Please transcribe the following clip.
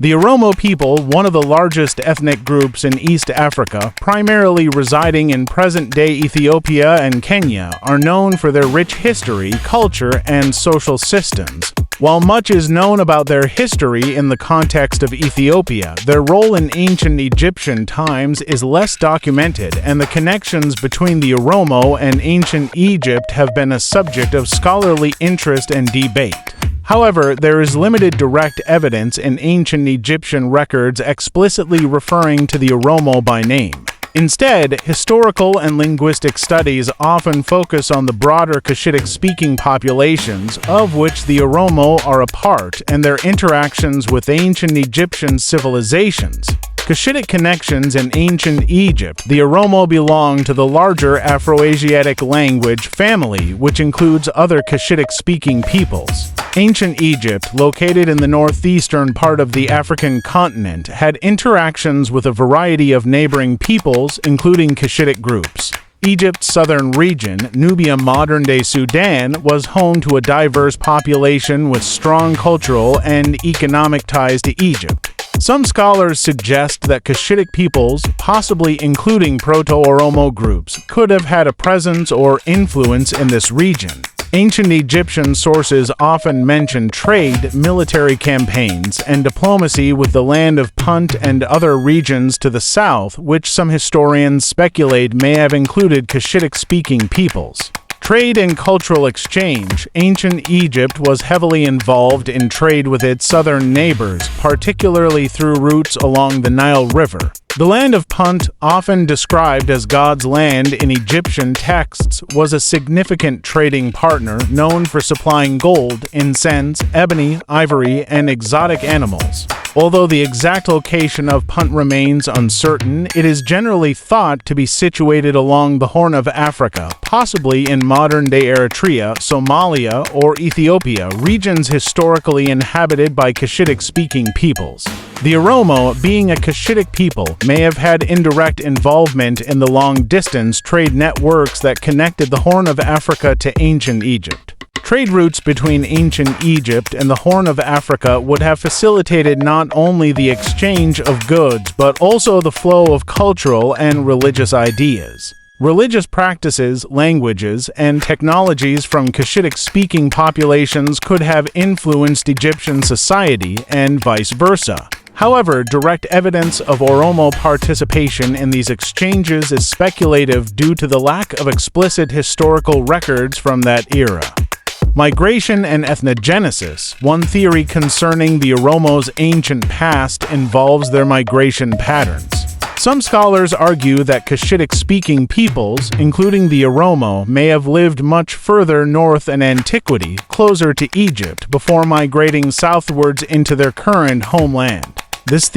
The Oromo people, one of the largest ethnic groups in East Africa, primarily residing in present-day Ethiopia and Kenya, are known for their rich history, culture, and social systems. While much is known about their history in the context of Ethiopia, their role in ancient Egyptian times is less documented, and the connections between the Oromo and ancient Egypt have been a subject of scholarly interest and debate. However, there is limited direct evidence in ancient Egyptian records explicitly referring to the Oromo by name. Instead, historical and linguistic studies often focus on the broader Cushitic-speaking populations, of which the Oromo are a part, and their interactions with ancient Egyptian civilizations. Cushitic connections in ancient Egypt. The Oromo belong to the larger Afroasiatic language family, which includes other Cushitic-speaking peoples. Ancient Egypt, located in the northeastern part of the African continent, had interactions with a variety of neighboring peoples, including Cushitic groups. Egypt's southern region, Nubia, modern-day Sudan, was home to a diverse population with strong cultural and economic ties to Egypt. Some scholars suggest that Cushitic peoples, possibly including proto-Oromo groups, could have had a presence or influence in this region. Ancient Egyptian sources often mention trade, military campaigns, and diplomacy with the land of Punt and other regions to the south, which some historians speculate may have included Cushitic-speaking peoples. Trade and cultural exchange. Ancient Egypt was heavily involved in trade with its southern neighbors, particularly through routes along the Nile River. The land of Punt, often described as God's land in Egyptian texts, was a significant trading partner known for supplying gold, incense, ebony, ivory, and exotic animals. Although the exact location of Punt remains uncertain, it is generally thought to be situated along the Horn of Africa, possibly in modern-day Eritrea, Somalia, or Ethiopia, regions historically inhabited by Cushitic-speaking peoples. The Oromo, being a Cushitic people, may have had indirect involvement in the long-distance trade networks that connected the Horn of Africa to ancient Egypt. Trade routes between ancient Egypt and the Horn of Africa would have facilitated not only the exchange of goods, but also the flow of cultural and religious ideas. Religious practices, languages, and technologies from Cushitic-speaking populations could have influenced Egyptian society, and vice versa. However, direct evidence of Oromo participation in these exchanges is speculative due to the lack of explicit historical records from that era. Migration and ethnogenesis. One theory concerning the Oromo's ancient past involves their migration patterns. Some scholars argue that Cushitic-speaking peoples, including the Oromo, may have lived much further north in antiquity, closer to Egypt, before migrating southwards into their current homeland. This